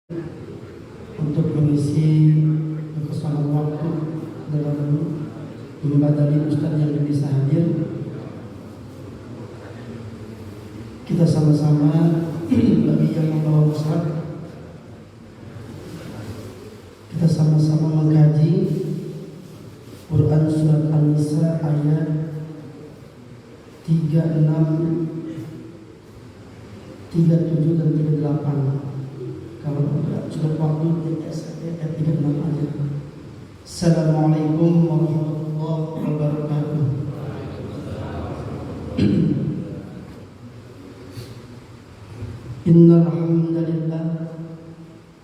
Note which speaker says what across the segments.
Speaker 1: untuk mengisi kekosongan waktu dalam membadali Ustaz yang bisa hadir. Kita sama-sama bagi yang membawa mushaf, kita sama-sama mengkaji Quran surat An-Nisa ayat 36, 37 dan 38. Kalau tidak cukup waktu ayat 36 aja. Assalamualaikum warahmatullahi wabarakatuh. Innal hamdalillah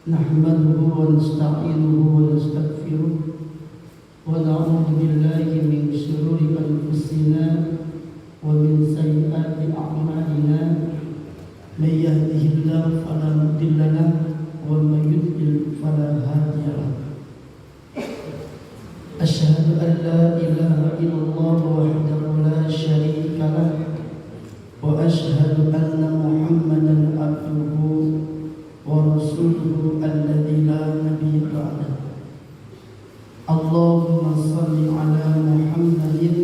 Speaker 1: nahmaduhu wa nasta'inuhu wa nastaghfiruh wa na'udzu billahi min shururi anfusina wa min sayyiati a'malina. May yahdihillahu fala mudilla lahu wa may yudlil fala hadiya lahu. Asyhadu an la ilaha illallah wahdahu la syarika lahu wa asyhadu anna Muhammadan abduhu wa rasuluhu alladzi la nabiyya ba'dahu. Allahumma shalli ala Muhammadin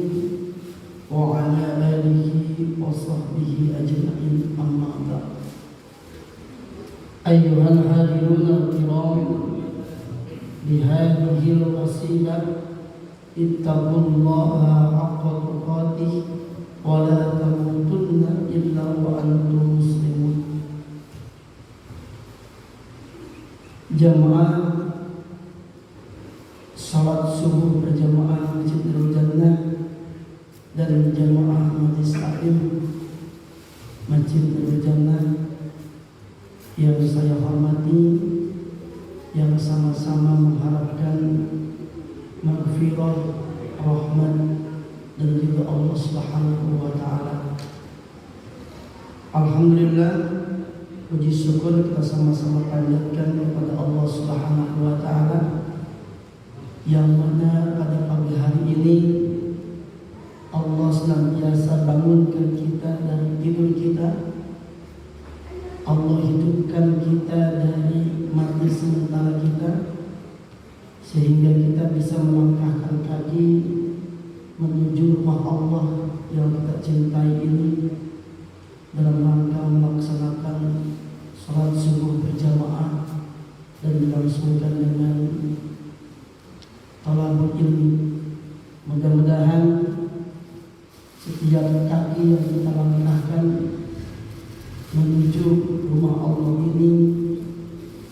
Speaker 1: wa ala alihi wa sahbihi ajma'in, amma ba'd. Ayyuhal hadirun al-kiram, bihadhihi al-wasilah ittaqullaha haqqa tuqatih wa la tamutunna illa wa antum muslimun. Jamaah salat subuh berjamaah Masjid Darul Jannah dan jamaah Majelis Taklim Masjid Darul Jannah yang saya hormati, yang sama-sama mengharapkan maghfirah, rahmat dan ridha Allah Subhanahu wa taala. Alhamdulillah, puji syukur kita sama-sama panjatkan kepada Allah Subhanahu wa taala yang mana pada pagi hari ini Allah senantiasa bangunkan kita dari tidur kita. Allah hidupkan kita dari mati sementara kita, sehingga kita bisa melangkahkan kaki menuju rumah Allah yang kita cintai ini dalam rangka melaksanakan sholat subuh berjamaah dan dilangsungkan dengan talabul ilmi. Mudah-mudahan setiap kaki yang kita langkahkan menuju rumah Allah ini,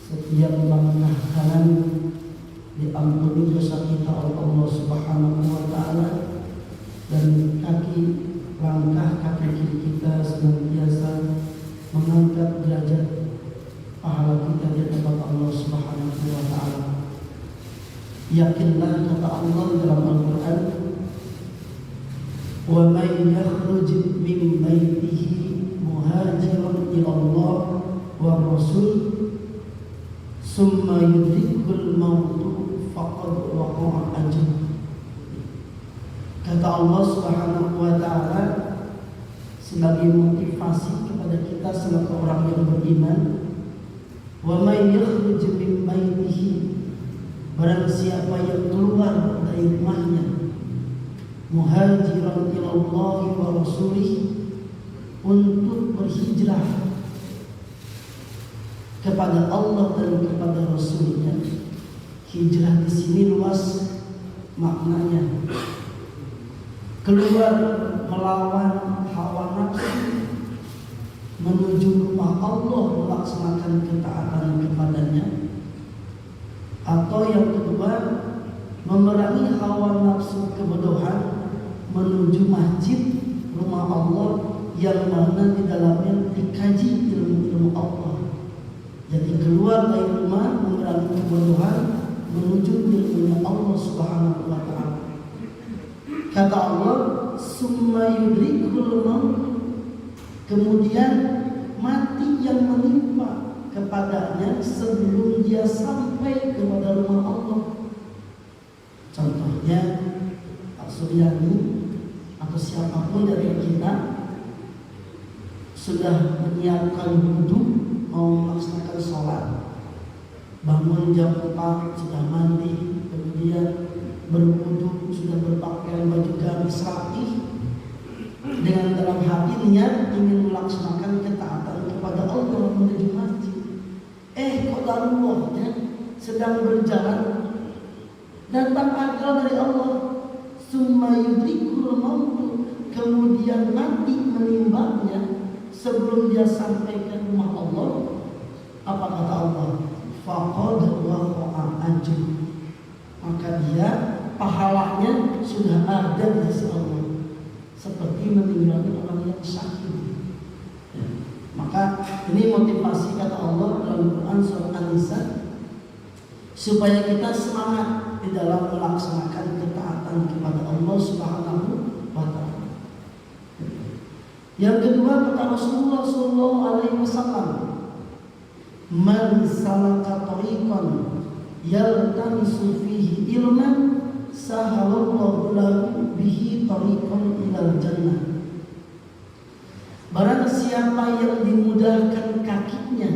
Speaker 1: setiap langkah kanan diampuni dosa kita oleh Allah Subhanahu wa taala, dan langkah kaki kiri kita senantiasa mengangkat derajat pahala kita di hadapan Allah Subhanahu wa taala. Yakinlah kata Allah dalam Al-Qur'an, wa may yakhruj min baitihi muhajiran ila Allah wa rasul summa yudrikul mautu faqad waqa'a ajr. Kata Allah Subhanahu wa taala sebagai motivasi kepada kita sebagai orang yang beriman, wa may yakhruj min baitihi, barang siapa yang keluar dari rumahnya muhajiran ila Allah wa rasulih, untuk berhijrah kepada Allah dan kepada Rasulnya. Hijrah di sini luas maknanya. Keluar melawan hawa nafsu menuju rumah Allah melaksanakan ketaatan kepadanya. Atau yang kedua, memerangi hawa nafsu kebodohan menuju masjid rumah Allah yang mana di dalamnya dikaji ilmu-ilmu Allah. Jadi keluar dari rumah memerangi kebodohan menuju ilmu Allah Subhanahu wa taala. Kata Allah, summa yudrikul maut, kemudian mati yang menimpa kepadanya sebelum dia sampai kepada rumah Allah. Contohnya Pak Suryani atau siapapun dari kita sudah menyiapkan wudhu, mau melaksanakan sholat, bangun jam 4 sudah mandi, kemudian berwudu, sudah berpakaian baju gamis rapi, dengan dalam hati niat ingin melaksanakan ketaatan kepada Allah menuju masjid. Qadarullah ya, sedang berjalan, datang ajal dari Allah, summa yudrikul maut, kemudian mati menimbanya sebelum dia sampai ke rumah Allah. Apa kata Allah? Faqad waqa'a ajr, maka dia pahalanya sudah ada di sisi Allah, seperti meninggalnya orang yang sakit. Ya. Maka ini motivasi kata Allah dalam Quran surah An-Nisa, supaya kita semangat di dalam melaksanakan ketaatan kepada Allah Subhanahu wa Ta'ala. Yang kedua kata Rasulullah sallallahu alaihi wasallam, man salaka tariqan yaltamisu fihi ilman sahalallahu lahu bihi tariqan ilal jannah. Barang siapa yang dimudahkan kakinya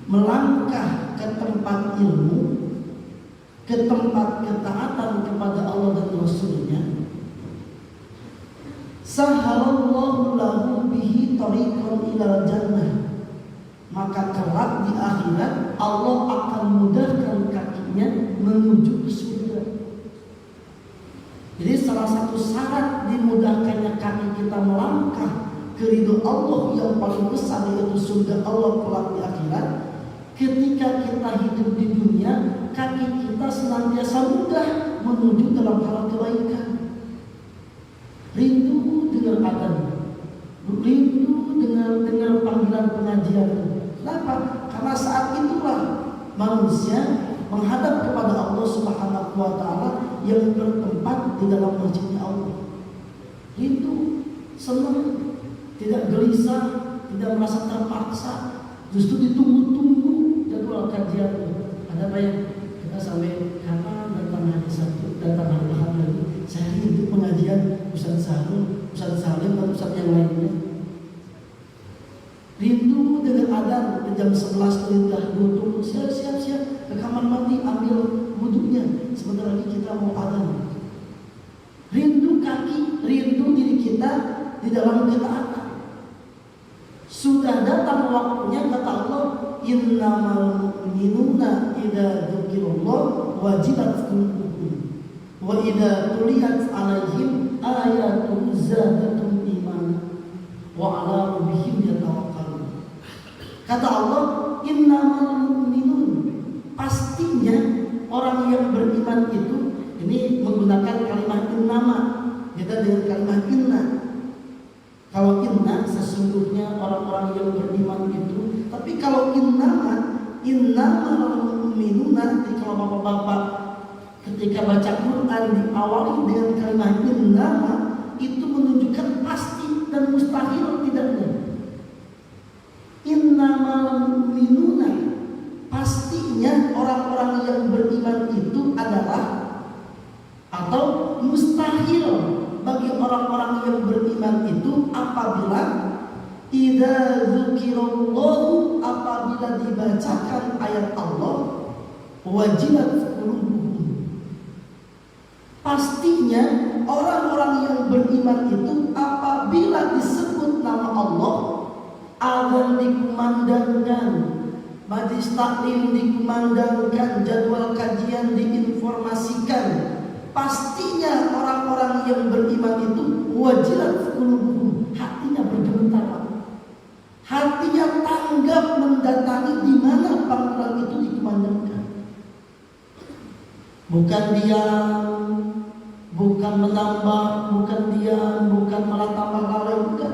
Speaker 1: melangkah ke tempat ilmu, ke tempat ketaatan kepada Allah dan Rasulnya, sahalallahu lahu bihi tariqan ilal jannah, maka kelak di akhirat Allah akan mudahkan kakinya menuju ke surga. Jadi salah satu syarat dimudahkannya kaki kita melangkah ke ridho Allah yang paling besar, yaitu surga Allah kelak di akhirat. Ketika kita hidup di dunia, kaki kita senantiasa mudah menuju dalam hal kebaikan. Rindu dengan adzan, rindu dengan panggilan pengajian. Kenapa? Karena saat itulah manusia menghadap kepada Allah Subhanahu wa Ta'ala yang bertempat di dalam masjidnya Allah. Rindu, senang, tidak gelisah, tidak merasa terpaksa, justru ditunggu-tunggu jadwal kajian. Ada apa ya? Kita sampai kapan datang hari Sabtu, datang hari Ahad lagi. Saya rindu pengajian Ustaz Sahrul, Ustaz Salim, dan Ustaz yang lainnya. Rindu dengan adzan jam 11 sudah duduk, siap ke kamar mandi, ambil wudhunya, sebentar lagi kita mau adzan. Rindu kaki, rindu diri kita di dalam ketaatan. Sudah datang waktunya kata Allah, innamal mu'minuna idza dzukirallah wajilat qulubuhum wa idza tuliyat 'alaihim ayatun zadatum iman wa 'ala rabbihim yatawakkalun. Kata Allah, innamal mu'minun, pastinya orang yang beriman itu, ini menggunakan kalimat innama, beda dengan kalimat inna. Kalau inna sesungguhnya orang-orang yang beriman itu, tapi kalau innamal mu'minuna, kalau bapak-bapak ketika baca Quran diawali dengan kalimat innama, itu menunjukkan pasti dan mustahil tidaknya. Innamal mu'minuna, pastinya orang-orang yang beriman itu adalah, atau mustahil bagi orang-orang yang beriman itu apabila idza dzukirallahu, apabila dibacakan ayat Allah, wajilat qulubuhum, pastinya orang-orang yang beriman itu apabila disebut nama Allah, azan dikumandangkan, majlis taklim dikumandangkan, jadwal kajian diinformasikan, pastinya orang-orang yang beriman itu wajilat qulubuhum, hatinya bergemetar, hatinya tanggap mendatangi di mana panggilan itu dikumandangkan. Bukan diam, bukan menambah, bukan diam, bukan malah tambah lalai, bukan.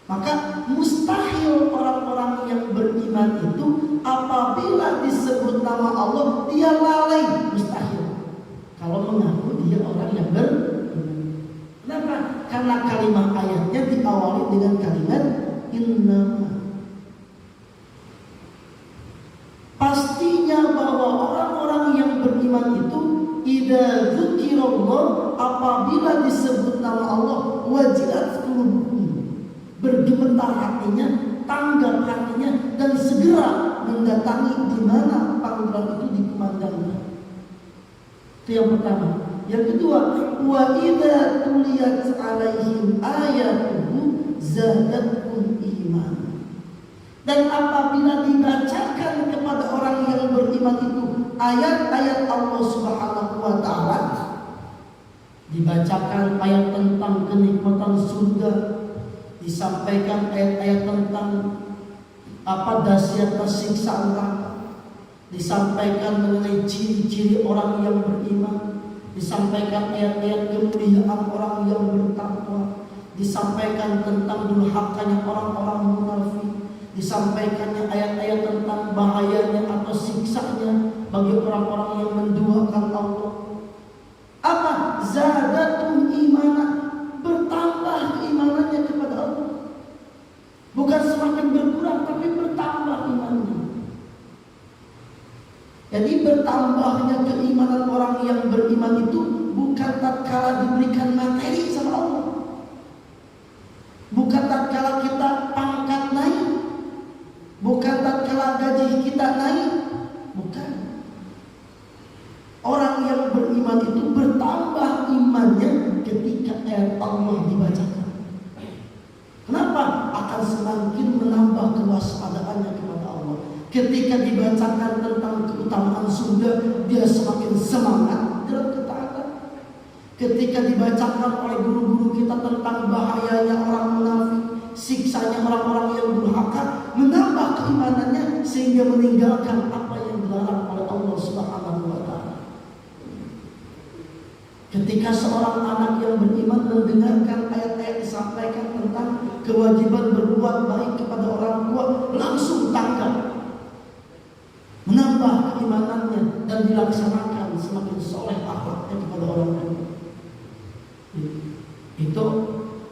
Speaker 1: Maka mustahil orang-orang yang beriman itu apabila disebut nama Allah dia lalai, mustahil. Kalau mengaku dia orang yang beriman. Kenapa? Karena kalimat ayatnya diawali dengan kalimat innama. Pastinya bahwa orang-orang yang beriman itu idza dzukirallah, apabila disebut nama Allah, wajilat qulubuhum, bergemetar hatinya, tanggap hatinya, dan segera mendatangi di mana panggilan itu dikumandangkan. Itu yang pertama. Yang kedua, wa idza tuliyat 'alaihim ayatuhu zadatuhum iman. Dan apabila dibacakan kepada orang yang beriman itu ayat-ayat Allah Subhanahu wa taala, dibacakan ayat tentang kenikmatan surga, disampaikan ayat-ayat tentang dahsyatnya siksa neraka, disampaikan mengenai ciri-ciri orang yang beriman, disampaikan ayat-ayat kemuliaan orang yang bertakwa, disampaikan tentang durhakanya orang-orang munafik, disampaikannya ayat-ayat tentang bahayanya atau siksanya bagi orang-orang yang menduakan Allah. Apa? Zadatum imana, bertambah keimanannya kepada Allah. Bukan semakin berkurang, tapi bertambah imannya. Jadi bertambahnya keimanan orang yang beriman itu bukan tatkala diberikan materi sama Allah, bukan tatkala kita pangkat naik, bukan tatkala gaji kita naik, bukan. Orang yang beriman itu bertambah imannya ketika ayat Allah dibacakan. Kenapa? Akan semakin menambah kewaspadaannya kepada Allah. Ketika dibacakan tentang keutamaan surga, dia semakin semangat dalam ketaatan. Ketika dibacakan oleh guru-guru kita tentang bahayanya orang munafik, siksanya orang-orang yang durhaka, menambah keimanannya sehingga meninggalkan apa yang dilarang oleh Allah Subhanahu wa taala. Ketika seorang anak yang beriman mendengarkan ayat-ayat disampaikan tentang kewajiban berbuat baik kepada orang tua, langsung tanggap, menambah keimanannya dan dilaksanakan, semakin soleh akhlaknya kepada orang tua. Itu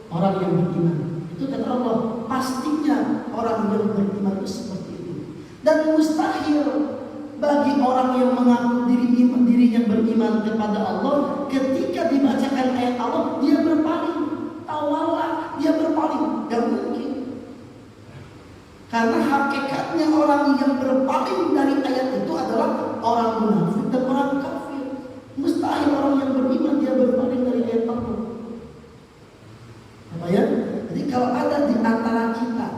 Speaker 1: orang yang beriman. Itu kata Allah, pastinya orang yang beriman itu seperti itu. Dan mustahil bagi orang yang mengaku dirinya beriman kepada Allah, ketika dibacakan ayat Allah dia berpaling, tawalla, dia berpaling. Gak mungkin. Karena hakikatnya orang yang berpaling dari ayat itu adalah orang munafik dan orang kafir. Mustahil orang yang beriman dia berpaling dari ayat Allah. Apa ya? Jadi kalau ada di antara kita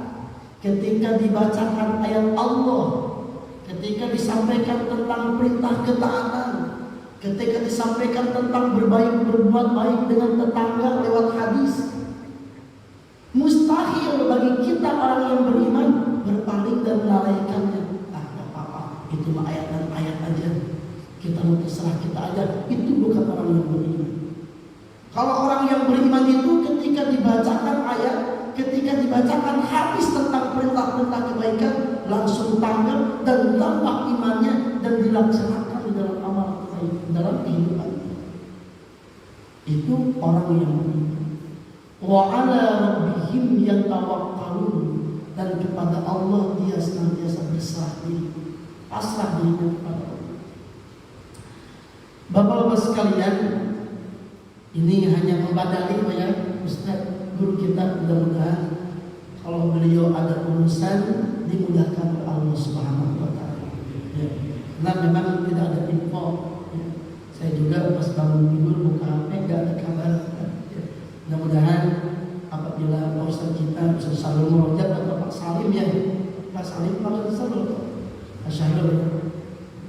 Speaker 1: ketika dibacakan ayat Allah, ketika disampaikan tentang perintah ketaatan, ketika disampaikan tentang berbuat baik dengan tetangga lewat hadis, mustahil bagi kita orang yang beriman berpaling dan melalaikannya. Gak apa-apa, itu mah ayat dan ayat aja, kita mau terserah kita aja. Itu bukan orang yang beriman. Kalau orang yang beriman itu ketika dibacakan ayat, ketika dibacakan hadis tentang perintah-perintah kebaikan, langsung tanggap dan tambah imannya dan dilaksanakan di dalam amal baik, dalam kehidupannya. Itu orang yang beriman. Wa 'ala rabbihim yatawakkalun, dan kepada Allah dia senantiasa berserah diri, pasrah dirinya kepada Allah. Bapak-bapak sekalian, ini hanya membadali ya Ustaz guru kita, mudah-mudahan kalau beliau ada urusan dimudahkan oleh Allah Subhanahu wa taala. Ya. Karena memang tidak ada info. Ya. Saya juga pas bangun tidur buka HP enggak ada kabar. Ya. Mudah-mudahan apabila Ustaz kita Ustaz Salim Murojat atau Pak Salim ya, Pak Salim Pak Salim, Pak Syahrul.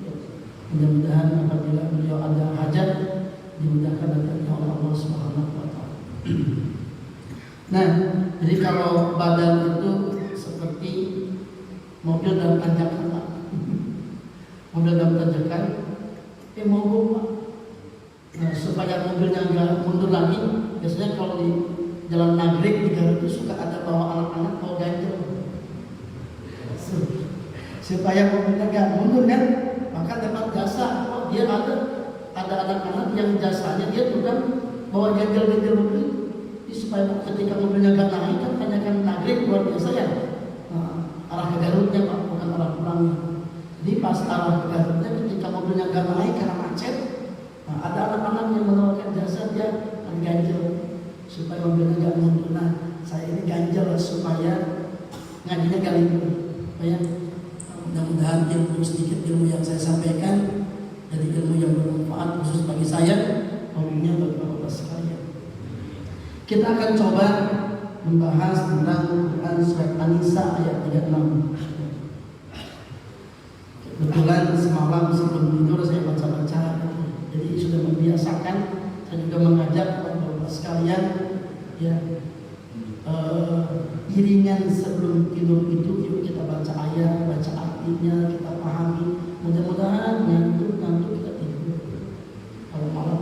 Speaker 1: Ya. Mudah-mudahan apabila beliau ada hajat dimudahkan datangnya oleh Allah Subhanahu wa taala. Nah, jadi kalau badan itu seperti mobil dalam tanjakan, Pak. Mobil dalam tanjakan, mogok, Pak. Nah, supaya mobilnya nggak mundur lagi, biasanya kalau di jalan Nagreg di Garut itu suka ada bawa anak-anak bawa ganjel, supaya mobilnya nggak mundur kan. Maka dapat jasa, oh, dia ada anak-anak yang jasanya dia tukang bawa ganjel-ganjel mobil. Supaya ketika mobilnya gak naik kan tanyakan Nagreg luar biasa ya. Nah, arah ke Garutnya Pak, bukan arah pulangnya. Jadi pas arah ke Garutnya ketika mobilnya gak naik karena macet, nah, ada anak-anak yang menawarkan jasa dia ganjel supaya mobilnya gak mundur. Nah, saya ini ganjel supaya ngajinya gak libur. Ya, mudah-mudahan Mudah-mudahan ilmu sedikit ilmu yang saya sampaikan jadi ilmu yang bermanfaat khusus bagi saya, umumnya bagi bapak sekalian. Kita akan coba membahas tentang Quran surat An-Nisa ayat 36. Kebetulan semalam sebelum tidur saya baca-baca, jadi sudah membiasakan. Saya juga mengajak bapak sekalian ya, iringan sebelum tidur itu yuk kita baca ayat, baca artinya, kita pahami. Mudah-mudahan ngantuk kita tidur kalau malam.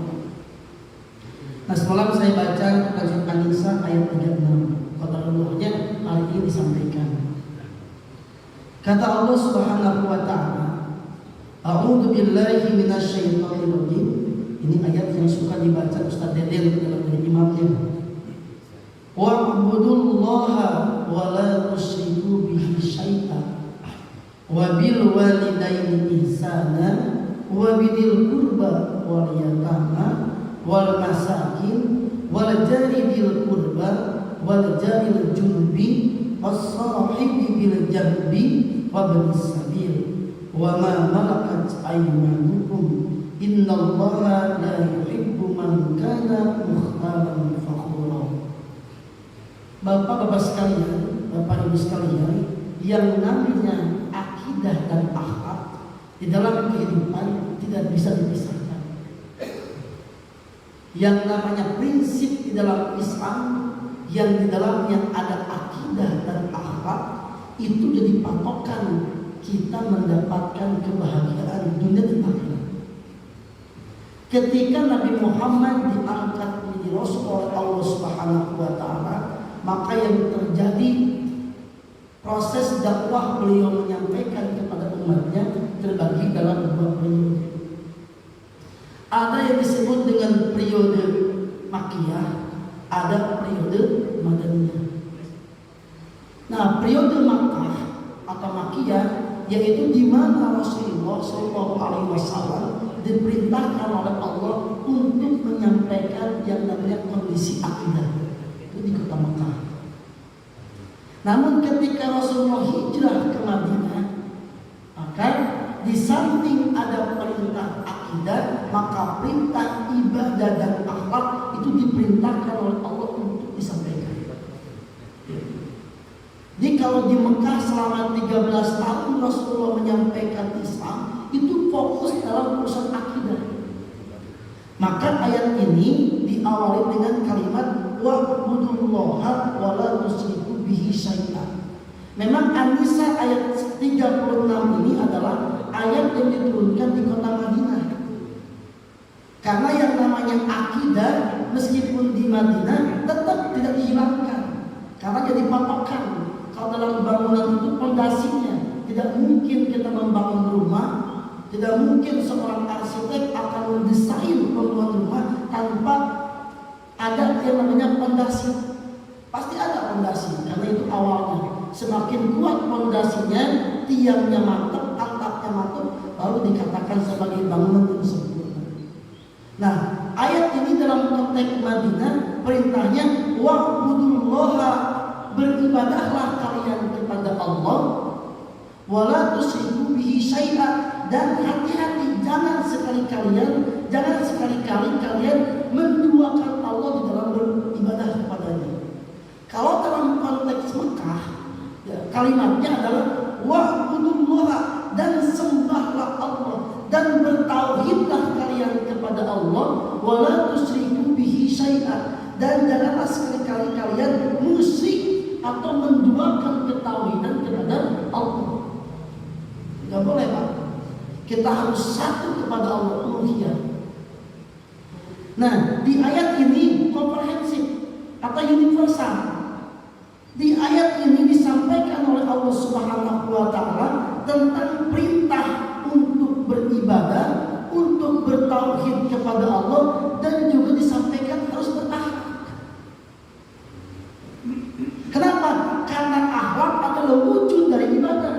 Speaker 1: Nah, semalam saya baca surat An-Nisa ayat 36. Qadarullah-nya hari ini disampaikan. Kata Allah Subhanahu wa taala, A'udzu billahi minasyaitonir rajim. Ini ayat yang suka dibaca Ustaz Deden dalam imamnya. Wa'budullaha wa la tusyriku bihi syai'an wa bil walidaini ihsana wa bidil qurba wal yatama wal masakin wal jari bil qurba wal jaril junubi was sahibi bil janbi wa bis sabil wa ma malakat aymanukum innallaha la yuhibbu man kana mukhtalan fakhura. Bapak-bapak sekalian, Bapak Ibu sekalian, yang namanya akidah dan akhlak di dalam kehidupan tidak bisa dipisahkan. Yang namanya prinsip di dalam Islam yang di dalamnya ada akidah dan akhlak itu jadi patokan kita mendapatkan kebahagiaan dunia dan akhirat. Ketika Nabi Muhammad diangkat menjadi Rasul oleh Allah Subhanahu wa taala, maka yang terjadi proses dakwah beliau menyampaikan kepada umatnya terbagi dalam dua periode. Ada yang disebut dengan periode Makkiyah, ada periode Madaniyah. Nah, periode Makkah atau Makkiyah yaitu di mana Rasulullah SAW diperintahkan oleh Allah untuk menyampaikan yang namanya kondisi akidah itu di kota Mekah. Namun ketika Rasulullah hijrah ke Madinah, maka di samping ada perintah akidah, maka perintah ibadah dan akhlak itu diperintahkan oleh Allah untuk disampaikan. Jadi kalau di Mekah selama 13 tahun Rasulullah menyampaikan Islam, itu fokus dalam urusan akidah. Maka ayat ini diawali dengan kalimat wa'budullaha wa la tusyriku bihi syai'an. Memang An-Nisa ayat 36 ini adalah ayat yang diturunkan di kota Madinah. Karena yang namanya akidah meskipun di Madinah tetap tidak dihilangkan. Karena jadi patokan. Kalau dalam bangunan itu pondasinya, tidak mungkin kita membangun rumah, tidak mungkin seorang arsitek akan mendesain bangunan rumah tanpa ada yang namanya pondasi. Pasti ada pondasi, karena itu awalnya. Semakin kuat pondasinya, tiangnya mantap, atapnya mantap, baru dikatakan sebagai bangunan yang sempurna. Nah, ayat ini dalam konteks Madinah perintahnya wa'budullaha, beribadahlah kalian kepada Allah, wala tusyriku bihi syai'an, dan hati-hati jangan sekali-kali kalian menduakan Allah di dalam beribadah kepadanya. Kalau dalam konteks Mekah, ya, kalimatnya adalah wa'budullaha, dan sembahlah Allah dan bertauhidlah kalian kepada Allah, wala tusyriku bihi syai'an, dan janganlah sekali-kali kalian musyrik atau menduakan ketauhidan kepada Allah. Tidak boleh, Pak. Kita harus satu kepada Allah, uluhiyah. Nah, di ayat ini komprehensif atau universal. Di ayat ini disampaikan oleh Allah Subhanahu wa taala tentang perintah untuk beribadah, untuk bertauhid kepada Allah, dan juga disampaikan harus berakhlak. Kenapa? Karena akhlak adalah wujud dari ibadah.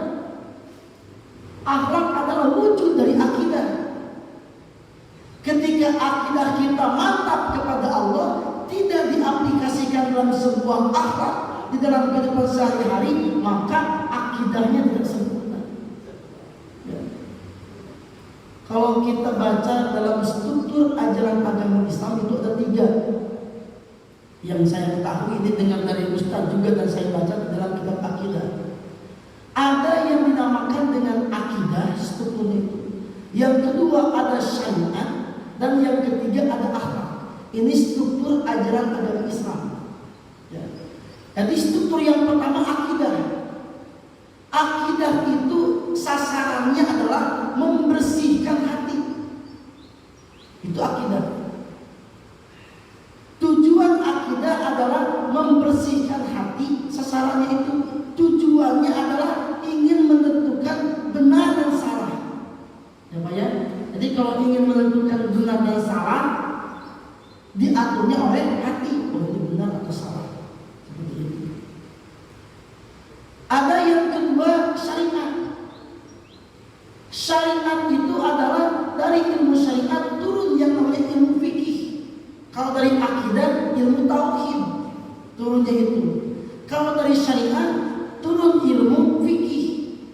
Speaker 1: Akhlak adalah wujud dari akidah. Ketika akidah kita mantap kepada Allah, tidak diaplikasikan dalam sebuah akhlak di dalam kehidupan sehari-hari, maka akidahnya tidak sempurna. Kalau kita baca dalam struktur ajaran agama Islam itu ada 3 yang saya ketahui, ini dengar dari Ustaz juga dan saya baca dalam kitab akidah. Ada yang dinamakan dengan akidah, struktur itu. Yang kedua ada syariat, dan yang ketiga ada akhlak. Ini struktur ajaran agama Islam. Ya. Jadi struktur yang pertama akidah. Akidah itu sasarannya adalah membersihkan hati. Itu akidah. Tujuan akidah adalah membersihkan hati. Sasarannya itu tujuannya adalah ingin menentukan benar dan salah. Ya Pak ya. Jadi kalau ingin menentukan benar dan salah, diaturnya oleh hati. Oh ini benar atau salah. Seperti itu. Ada yang kedua syariat. Syariat itu adalah dari ilmu syariat turun yang namanya ilmu fikih. Kalau dari akidah ilmu tauhid turunnya itu. Kalau dari syariat turun ilmu fikih.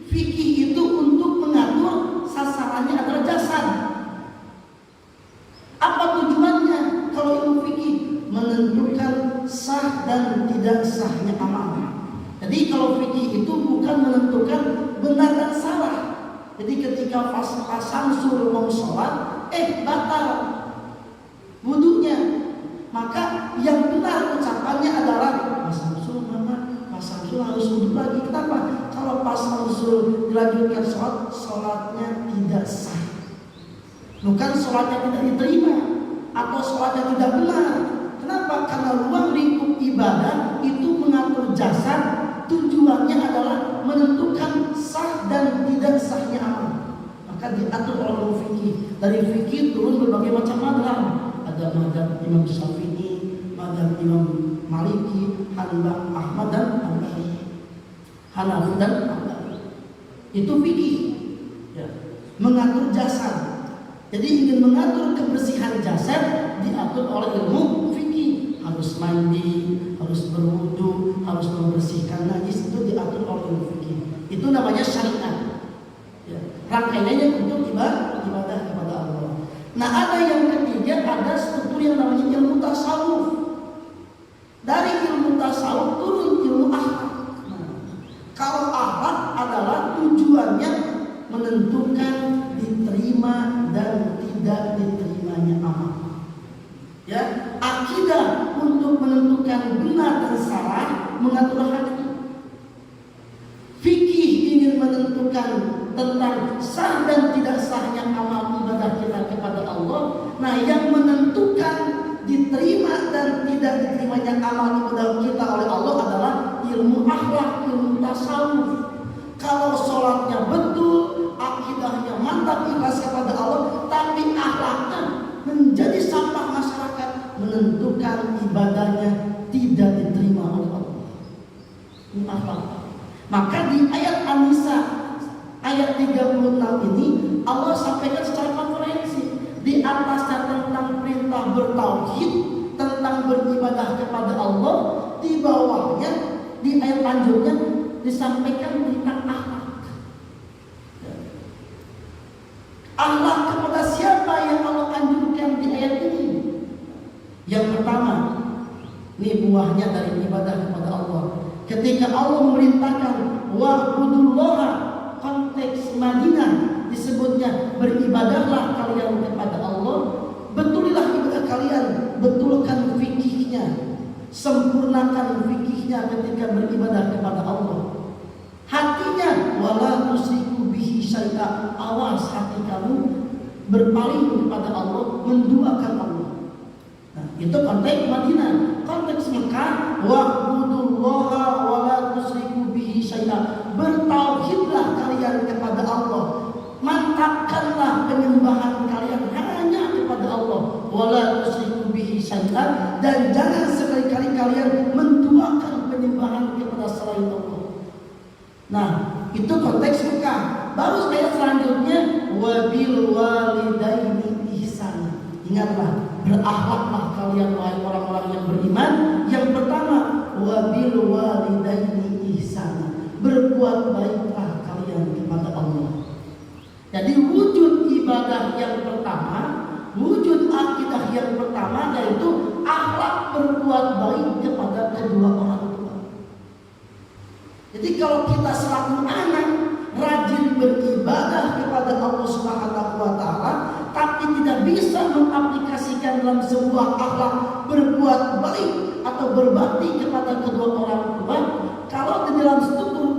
Speaker 1: Fikih itu untuk mengatur sasarannya adalah jasad. Apa tujuannya? Kalau ilmu fikih menentukan sah dan tidak sahnya amal. Jadi kalau fikih itu bukan menentukan benar dan salah. Jadi ketika pasang suruh mau sholat, batal wudunya, maka yang benar ucapannya adalah pasang suruh Muhammad, pasang suruh harus wudu lagi. Kenapa? Kalau pasang suruh dilanjutkan sholat, sholatnya tidak sah. Bukan sholatnya tidak diterima atau sholatnya tidak benar. Kenapa? Karena ruang lingkup ibadah itu mengatur jasad. Tujuannya adalah menentukan sah dan tidak sahnya amal. Maka diatur oleh fikih. Dari fikih turun berbagai macam mazhab. Ada mazhab Imam Syafi'i, mazhab Imam Maliki, Hanbali, Ahmad dan Hanafi dan Hambali. Itu fikih. Ya. Mengatur jasad. Jadi ingin mengatur kebersihan jasad diatur oleh ilmu fikih. Harus mandi, harus berwudu, harus membersihkan najis, itu diatur oleh ilmu fikih. Itu namanya syariat. Ya. Rangkaiannya untuk ibadah kepada Allah. Nah ada yang ketiga, ada struktur yang namanya ilmu tasawuf. Dari ilmu tasawuf turun ilmu akhlak. Nah, kalau akhlak adalah tujuannya menentukan diterima dan tidak diterimanya amal. Ya, akidah untuk menentukan benar dan salah, mengatur hati. Fikih ingin menentukan tentang sah dan tidak sahnya amal ibadah kita kepada Allah. Nah, yang menentukan diterima dan tidak diterimanya amal ibadah kita oleh Allah adalah ilmu akhlak, ilmu tasawuf. Kalau sholatnya betul, akidahnya mantap, ikhlas kepada Allah, tapi akhlaknya menjadi sampah masyarakat, menentukan ibadahnya tidak diterima oleh Allah. Ini akhlak. Maka di ayat An-Nisa ayat 36 ini Allah sampaikan secara konferensi di atasnya tentang perintah bertauhid, tentang beribadah kepada Allah, di bawahnya di ayat lanjutnya disampaikan tentang akhlak. Akhlak kepada siapa yang Allah anjurkan di ayat ini? Yang pertama, ini buahnya dari ibadah kepada Allah. Ketika Allah memerintahkan wa'budullaha, konteks Madinah disebutnya beribadahlah kalian kepada Allah, betulilah ibadah kalian, betulkan fikihnya, sempurnakan fikihnya ketika beribadah kepada Allah. Hatinya wala tusyriku bihi syai'a, awas hati kamu berpaling kepada Allah, menduakan Allah. Nah, itu konteks Madinah. Konteks Mekah, wa'budullaha wala tusyriku bihi syai'a, bertauhidlah kalian kepada Allah, mantapkanlah penyembahan kalian hanya kepada Allah, wala tusyriku bihi syai'a, dan jangan sekali-kali kalian menduakan penyembahan kepada selain Allah. Nah, itu konteks Mekah. Baru ayat selanjutnya wabil walidaini ihsana. Ingatlah, berakhlaklah kalian wahai orang-orang yang beriman. Yang pertama, wabil walidaini ihsana, berbuat baiklah kalian kepada Allah. Jadi wujud ibadah ibadah yang pertama, wujud akidah yang pertama, yaitu akhlak berbuat baik kepada kedua orang tua. Jadi kalau kita selaku anak rajin beribadah kepada Allah Subhanahu wa taala, tapi tidak bisa mengaplikasikan dalam sebuah akhlak berbuat baik atau berbakti kepada kedua orang tua, kalau di dalam struktur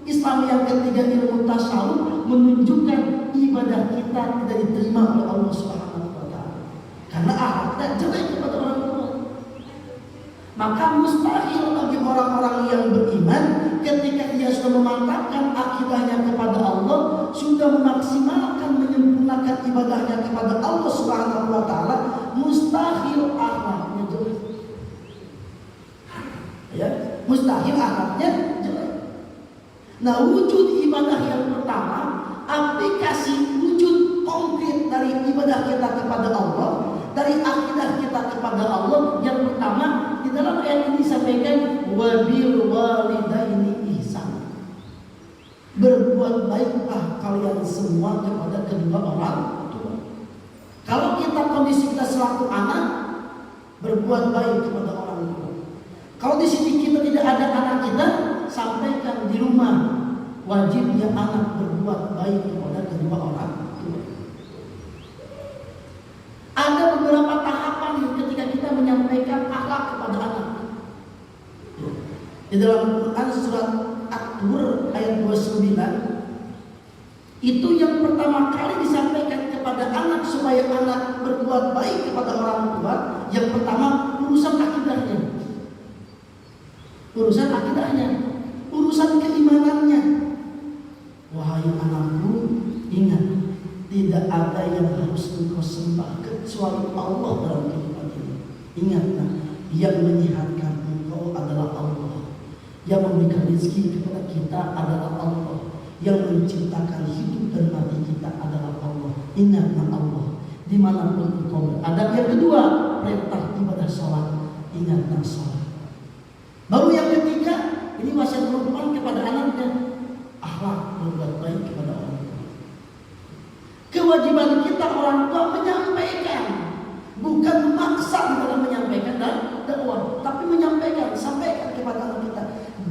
Speaker 1: Islam yang ketiga ilmu tasawuf menunjukkan ibadah kita tidak diterima oleh Allah Subhanahu wa taala. Karena akhlak jelek kepada orang tua. Maka mustahil bagi orang-orang yang beriman ketika dia sudah memantapkan akidahnya kepada Allah, sudah memaksimalkan menyempurnakan ibadahnya kepada Allah Subhanahu wa taala, mustahil akhlaknya jelek. Ya, mustahil akhlaknya jelek. Nah, wujud ibadah yang pertama, aplikasi wujud konkret dari ibadah kita kepada Allah, dari akidah kita kepada Allah, yang pertama di dalam ayat ini disampaikan wabil walidaini ihsan. Berbuat baiklah kalian semua kepada kedua orang tua. Kalau kita kondisi kita selaku anak, berbuat baik kepada orang tua. Kalau di sini kita tidak ada anak kita, sampaikan di rumah, wajibnya anak berbuat baik kepada kedua orang tua. Ada beberapa tahapan ketika kita menyampaikan akhlak kepada anak. Di dalam Quran surat At-Tur ayat 29, itu yang pertama kali disampaikan kepada anak supaya anak berbuat baik kepada orang tua. Yang pertama, urusan akidahnya. Urusan akidahnya, urusan keimanannya. Wahai anakku, ingat, tidak ada yang harus engkau sembah kecuali Allah dalam kehidupan ini. Ingatlah, yang menyehatkan engkau adalah Allah, yang memberikan rezeki kepada kita adalah Allah, yang menciptakan hidup dan mati kita adalah Allah. Ingatlah Allah dimanapun engkau berada. Yang kedua, perintah ibadah sholat. Ingatlah sholat. Baru yang ketiga, ini wasiat Luqman kepada anaknya, akhlak berbuat baik kepada orang tua. Kewajiban kita orang tua menyampaikan, bukan memaksa di dalam menyampaikan dan dakwah, tapi menyampaikan, sampaikan kepada anak kita.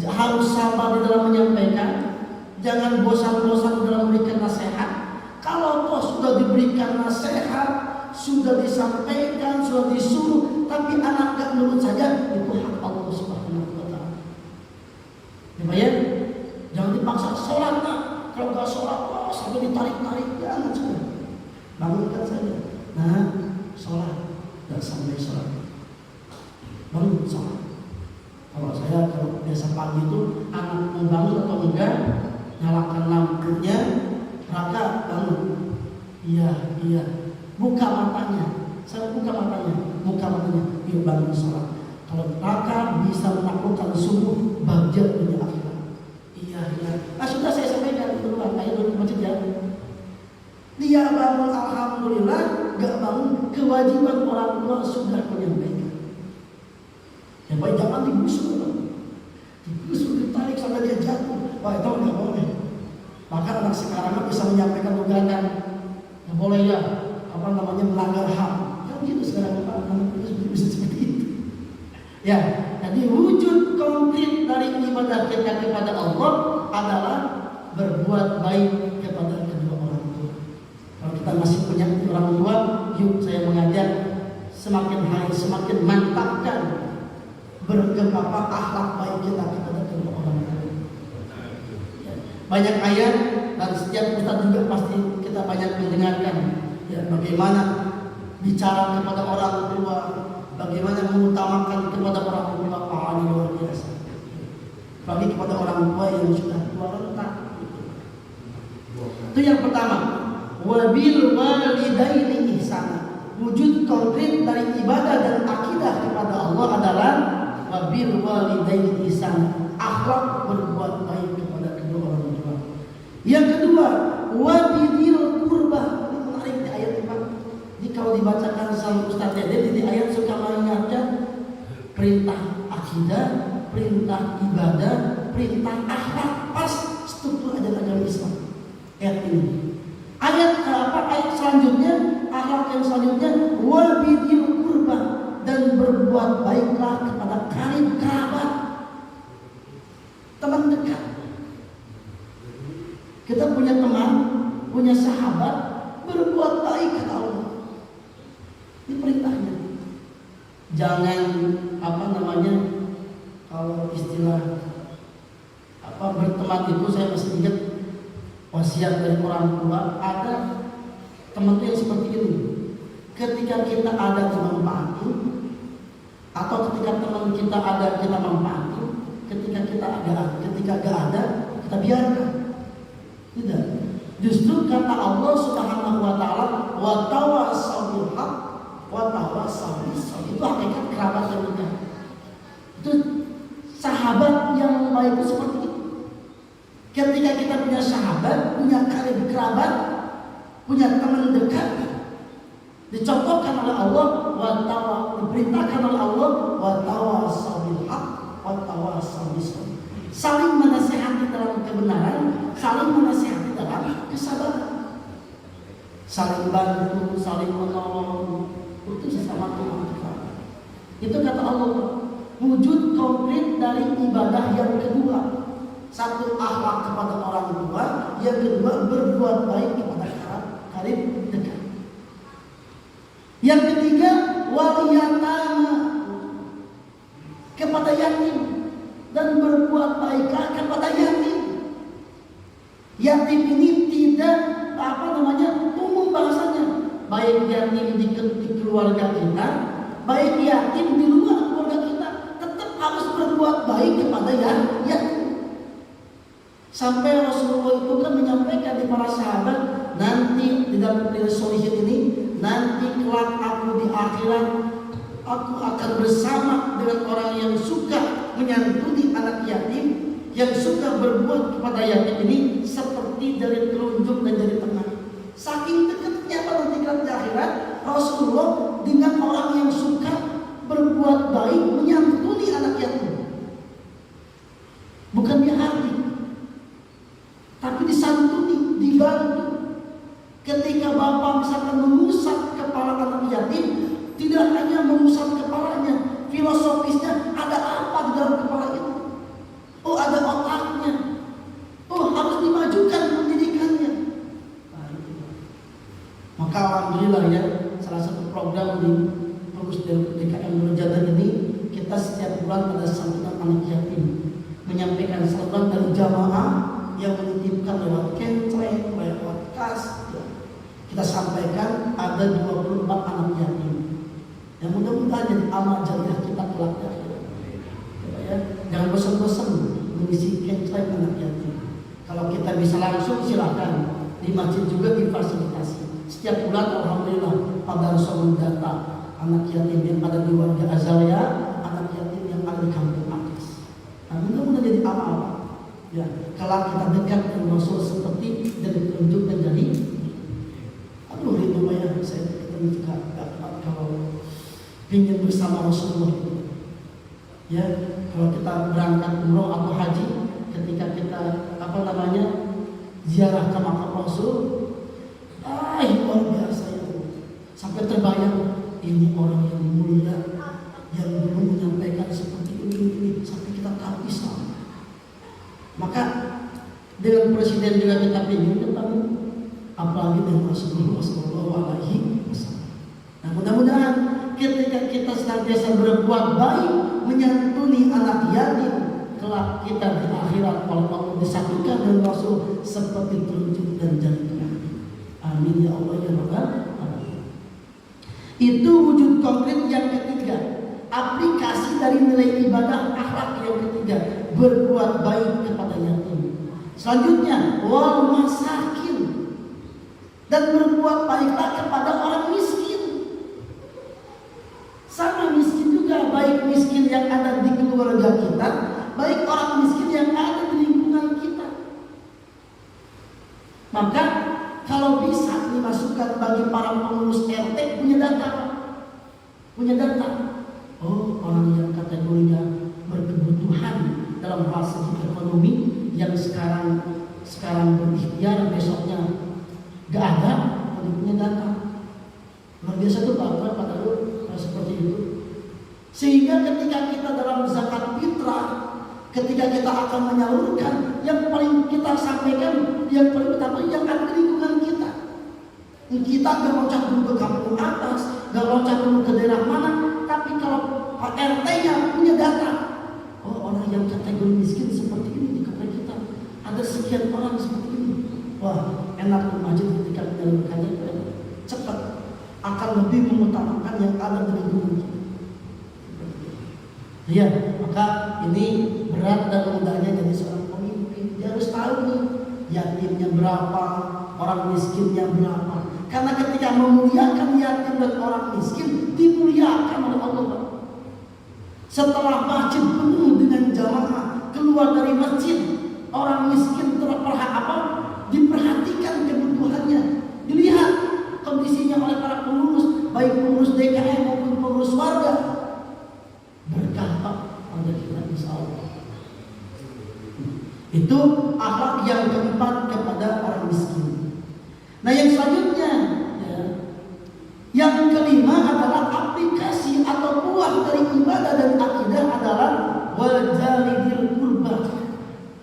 Speaker 1: Harus sabar di dalam menyampaikan, jangan bosan-bosan dalam memberikan nasihat. Kalau toh sudah diberikan nasihat, sudah disampaikan, sudah disuruh, tapi anak gak nurut saja, itu hak Allah Subhanahu wa taala. Ya, jangan dipaksa sholat, nak. Kalau nggak sholat, wah, sampai ditarik-tarik, jangan sudah. Bangunkan saja. Nah, sholat, nggak sampai sholat. Bangun sholat. Kalau biasa pagi itu anak mau bangun atau enggak, nyalakan lampunya, raka bangun. Iya. Buka matanya. Saya buka matanya. Yuk bangun sholat. Kalau raka bisa melakukan subuh, bahagia dunia akhirat. Iya. Nah, sudah saya sampaikan duluan, ayo dulu masjid ya. Dia bangun alhamdulillah, gak bangun, kewajiban orang tua sudah menyampaikan. Ya baik, jangan digusur, ditarik sampai dia jatuh. Wah, itu nggak boleh. Maka anak sekarang bisa menyampaikan gugatan, nggak boleh ya, melanggar HAM. Kan gitu sekarang anak bisa seperti itu. Ya, jadi wujud konkret dari ibadah kita kepada Allah adalah berbuat baik kepada kedua orang tua. Kalau kita masih punya orang tua, yuk saya mengajak semakin hari semakin mantapkan bergembapa akhlak baik kita kepada kedua orang tua. Ya, banyak ayat dan setiap ustaz juga pasti kita banyak mendengarkan. Ya, bagaimana bicara kepada orang tua, bagaimana mengutamakan kepada orang tua, pahala luar biasa. Bagi kepada orang tua yang sudah tua renta. Itu yang pertama. Wabil walidaini ihsana. Wujud konkret dari ibadah dan akidah kepada Allah adalah wabil walidaini ihsana. Akhlak berbuat baik kepada kedua orang tua. Yang kedua, wabil qurbah. Ini menarik di ayat 4. Jadi kalau dibacakan sama Ustaz Dede di ayat suka mengingatkan perintah akidah, perintah ibadah, perintah akhlak, pas struktur ajaran agama Islam. Ayat ini. Ayat selanjutnya berbuat baiklah kepada karib kerabat, teman dekat. Kita punya teman, punya sahabat, berbuat baik kata Allah. Ini perintahnya. Jangan kalau istilah berteman itu, saya masih ingat wasiat dari orang tua. Ada teman yang seperti ini. Ketika kita ada kita manfaati, atau ketika teman kita ada kita manfaati, ketika gak ada kita biarkan. Tidak. Justru kata Allah Subhanahu wa taala, wa tawassaw bil haqq wa tawassaw bis sabr. Itu hakikat kerabat yang dekat. Itu sahabat yang baik itu seperti itu. Ketika kita punya sahabat, punya karib kerabat, punya teman dekat, dicontohkan oleh Allah, diperintahkan oleh Allah, wa tawassaw bil haqq wa tawassaw bis sabr. Saling menasihati dalam kebenaran, saling menasihati dalam kesabaran, saling bantu, saling menolong, itu sesama teman dekat. Itu kata Allah, wujud konkret dari ibadah yang kedua. Satu, akhlak kepada orang tua. Yang kedua, berbuat baik kepada karib dekat. Yang ketiga, wal yatama, kepada yatim, dan berbuat baiklah kepada yatim. Yatim ini tidak umum bahasanya. Baik yatim di keluarga kita, baik yatim di luar keluarga kita, tetap harus berbuat baik kepada yatim. Sampai Rasulullah itu kan menyampaikan di para sahabat, nanti di dalam Solihin ini, nanti kelak aku di akhirat, aku akan bersama dengan orang yang suka menyantuni anak yatim, yang suka berbuat kepada yatim ini seperti jari telunjuk dan jari tengah. Saking dekatnya pada tingkat di akhirat, Rasulullah dengan orang yang suka berbuat baik menyantuni anak yatim. Bukan dihati, tapi disantuni, dibantu. Ketika bapak misalkan mengusap kepala anak yatim, tidak hanya mengusap kepalanya, filosofisnya ada apa di dalam kepala itu? Oh, ada otaknya. Oh, harus dimajukan pendidikannya. Maka alhamdulillah ya, salah satu program di Fokus DKM Nurjadar ini, kita setiap bulan pada santunan anak yatim menyampaikan salam dari jamaah yang menitipkan lewat kencreng, lewat kas. Kita sampaikan ada 24 anak yatim. Yang mudah-mudahan jadi amal jariah kita kelak ya. Jangan bosan-bosan mengisi kencreng anak yatim. Kalau kita bisa langsung silakan. Di masjid juga difasilitasi. Setiap bulan alhamdulillah pada Rasul mendata anak yatim yang ada di warga Azalia, anak yatim yang ada di kampung Akis. Nah, mudah-mudahan jadi amal. Ya, kalau kita dekat dengan Rasul seperti dari tunjuk dan jadi, aduh itu lumayan saya ketemu juga kalau ingin bersama Rasulullah. Ya, kalau kita berangkat umroh atau haji, ketika kita ziarah ke makam Rasul, luar biasa itu. Sampai terbayang ini orang yang mulia yang dulu menyampaikan seperti ini sampai kita tahu Islam. Maka dengan presiden juga kita ingin ketemu, apalagi dengan Rasulullah SAW. Nah, mudah-mudahan ketika kita senantiasa berbuat baik, menyantuni anak yatim, kelak kita di akhirat kalau Allah disatukan dengan Rasul seperti telunjuk dan jari tengah. Amin ya Allah ya Rabbal alamin. Itu wujud konkret yang ketiga, aplikasi dari nilai ibadah akhlak yang ketiga, berbuat baik kepada yatim. Selanjutnya, wal masakin, dan berbuat baiklah kepada orang miskin. Sama miskin juga, baik miskin yang ada di keluarga kita, baik orang miskin yang ada di lingkungan kita. Maka kalau bisa dimasukkan bagi para pengurus RT punya data. Oh, orang yang kategorinya berkebutuhan dalam hal segi ekonomi yang sekarang berikhtiar, besoknya gak ada, punya data. Luar biasa tuh Pak pada seperti itu. Sehingga ketika kita dalam zakat fitrah, ketika kita akan menyalurkan, yang paling kita sampaikan, yang paling utama yang ada di lingkungan kita. Kita gak loncat dulu ke kampung atas, gak loncat dulu ke daerah mana, tapi kalau Pak RT-nya punya data, oh orang yang kategori miskin seperti ini di kota kita, ada sekian orang seperti ini. Wah, enak tuh masjid ketika menyalurkannya cepat, akan lebih mengutamakan yang ada di lingkungan kita. Ya, maka ini berat dan mudahnya jadi seorang pemimpin. Dia harus tahu nih, yatimnya berapa, orang miskinnya berapa. Karena ketika memuliakan yatim dan orang miskin, dimuliakan oleh Allah. Setelah masjid penuh dengan jamaah, keluar dari masjid, orang miskin diperhatikan kebutuhannya, dilihat kondisinya oleh para pengurus, baik pengurus DKM maupun pengurus warga. Berkah pada kita insya Allah. Itu akhlak yang keempat kepada orang miskin. Nah yang selanjutnya, yang kelima adalah aplikasi atau buah dari ibadah dan akidah adalah wajalidil qurbah,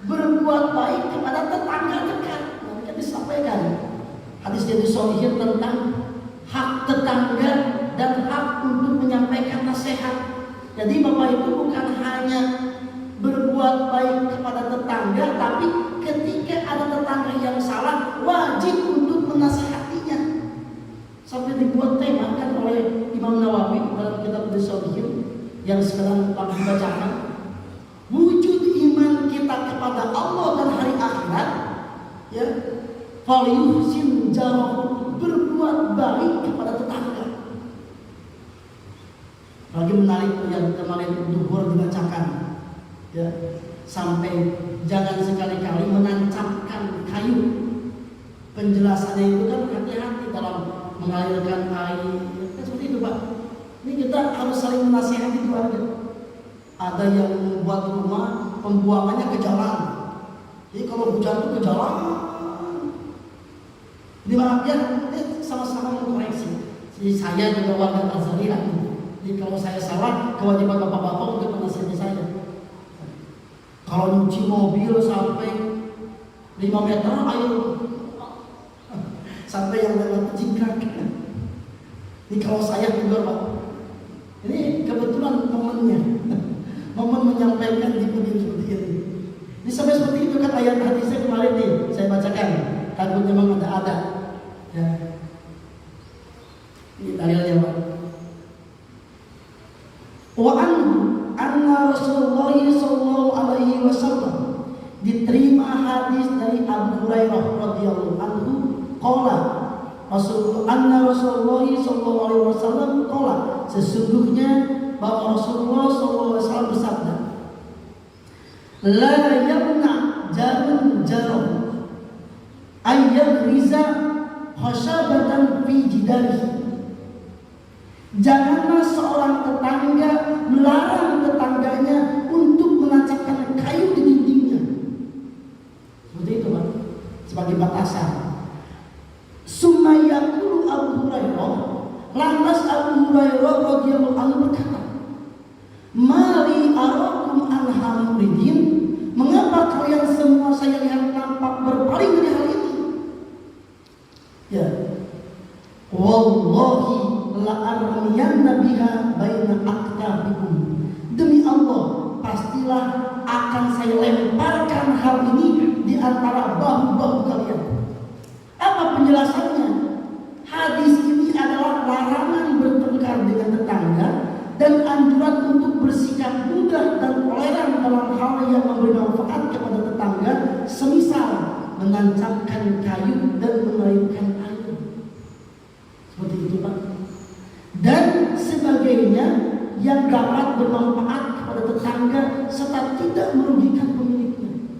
Speaker 1: berbuat baik kepada tetangga dekat. Nanti kan disampaikan hadis jadi sholihin tentang hak tetangga dan hak untuk menyampaikan nasihat. Jadi Bapak Ibu bukan hanya berbuat baik kepada tetangga, tapi ketika ada tetangga yang salah, wajib untuk menasihatinya. Sampai dibuat tema kan oleh Imam Nawawi dalam kitab Sholihin yang sekarang kami bacakan. Wujud iman kita kepada Allah dan hari akhirat, ya, falyuhsin jarahu, berbuat baik kepada tetangga. Lagi menarik yang kemarin duhur dibacakan, ya, sampai jangan sekali-kali menancapkan kayu. Penjelasannya itu kan hati-hati dalam mengalirkan air, ya, seperti itu Pak. Ini kita harus saling menasihati keluarga. Ada yang membuat rumah pembuangannya ke jalan. Jadi kalau hujan itu ke jalan. Ini maaf ya, ini sama-sama mengkoreksi. Jadi saya juga warga Azharian. Jadi kalau saya salah, kewajiban bapak-bapak untuk menasihati saya. Kalau nyuci mobil sampai 5 meter air, sampai yang lewat jingkrak. Ini kalau saya tegur Pak. Ini kebetulan momennya, momen menyampaikan di begini seperti ini. Ini sampai seperti itu kan ayat hadisnya kemarin nih, saya bacakan. Takut memang ada. Ya. Ini dalilnya Pak. Wa anna Rasulullah sallallahu alaihi wasallam, diterima hadis dari Abu Hurairah radhiyallahu anhu qala Rasulullah sallallahu alaihi wasallam qala, sesungguhnya bahwa Rasulullah sallallahu alaihi wasallam bersabda, la yamna jarun jarun ayyagriza khashabatan fi jidarihi. Janganlah seorang tetangga melarang tetangganya untuk menancapkan kayu di dindingnya. Seperti itu Pak, sebagai batasan. Sumayyaqulu Abu Hurairah, lantas Abu Hurairah radhiyallahu anhu berkata, mari arakum anha muridin, mengapa kalian semua saya lihat nampak berpaling dari hal ini? Ya, wallahi la'armiyanna biha baina aqtabikum, demi Allah pastilah akan saya lemparkan hal ini di antara bahu-bahu kalian. Apa penjelasannya? Hadis ini adalah larangan bertengkar dengan tetangga dan anjuran untuk bersikap mudah dan toleran dalam hal yang memberi manfaat kepada tetangga, semisal menancapkan kayu dan mengairkan air. Seperti itu Pak. Dan sebagainya yang dapat bermanfaat kepada tetangga serta tidak merugikan pemiliknya.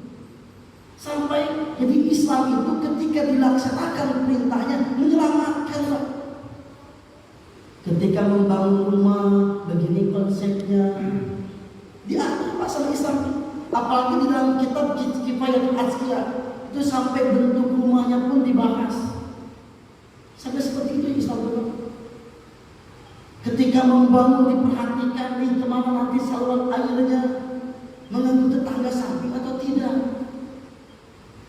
Speaker 1: Sampai jadi Islam itu ketika dilaksanakan perintahnya menyelamatkan Pak. Ketika membangun rumah begini konsepnya diatur pasal Islam. Apalagi di dalam kitab Kifayatul Azkiyah itu sampai bentuk rumahnya pun dibahas. Sampai seperti itu Islam. Ketika membangun diperhatikan nih saluran airnya mengganggu tetangga samping atau tidak.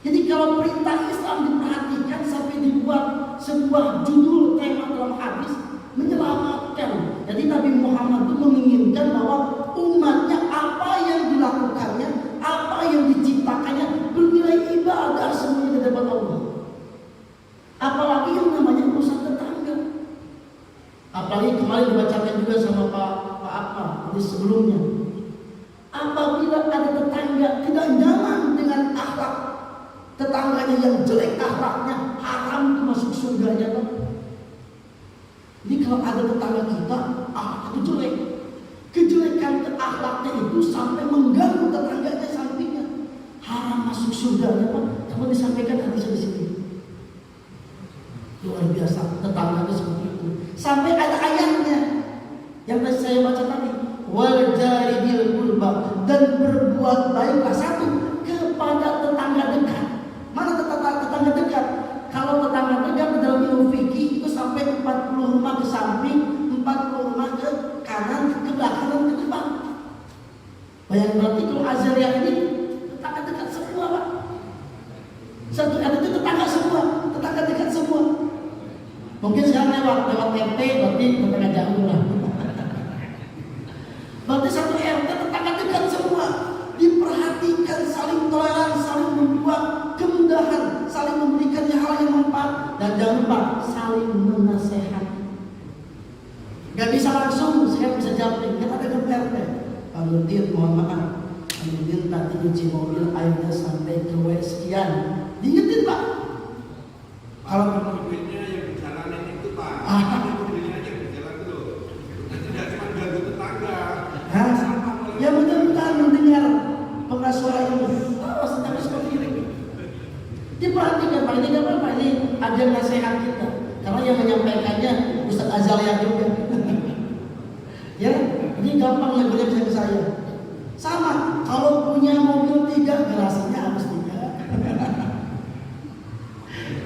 Speaker 1: Jadi kalau perintah Islam diperhatikan sampai dibuat sebuah judul tema dalam hadis, menyelamatkan. Jadi Nabi Muhammad itu menginginkan bahwa umatnya apa yang dilakukannya, apa yang diciptakannya bernilai ibadah semuanya di hadapan Allah. Apalagi yang namanya urusan tetangga. Apalagi kemarin dibacakan juga sama Pak Akmal di sebelumnya. Apabila ada tetangga tidak nyaman dengan akhlak tetangganya yang jelek akhlaknya, haram itu masuk surganya, Pak. Jadi kalau ada tetangga kita akhlaknya jelek, kejelekan akhlaknya itu sampai mengganggu tetangganya sampingnya, haram masuk surganya, Pak. Kamu disampaikan hadis di sini. Luar biasa tetangganya seperti itu. Sampai ada ayatnya yang tadi saya baca tadi, wal jari bil qurba, dan berbuat baiklah satu kepada tetangga dekat. Mana tetangga dekat? Kalau tetangga dekat dalam ilmu fikih itu sampai 40 rumah ke samping, 40 rumah ke kanan, ke belakang dan ke depan. Bayangkan berarti kalau Azaria ini tetangga dekat semua, Pak. Satu RT itu tetangga semua, tetangga dekat semua. Mungkin sekarang lewat RT berarti tetangga jauh lah. Berarti satu RT tetangga dekat semua. Diperhatikan, saling toleran, saling membuat kemudahan, saling memberikan hal yang manfaat, dan jangan lupa saling menasehati. Gak bisa langsung, saya bisa jawab, kita ada ke RT. Pak Nurdin, mohon maaf, Pak Nurdin tadi cuci mobil airnya sampai ke W sekian. Diingetin, Pak. Kalau
Speaker 2: mobilnya yang di jalanan itu, Pak, mobilnya yang di jalan itu, tidak cuma ganggu tetangga.
Speaker 1: Ya betul-betul mendengar pengeras suara itu. Oh, sedang seperti ini. Diperhatikan, Pak, ini kan Pak, ini ada nasihat kita. Karena yang menyampaikannya Ustaz Azalia juga. Ya, ini gampang lagunya bisa ke saya. Sama, kalau punya mobil 3, garasinya harus 3.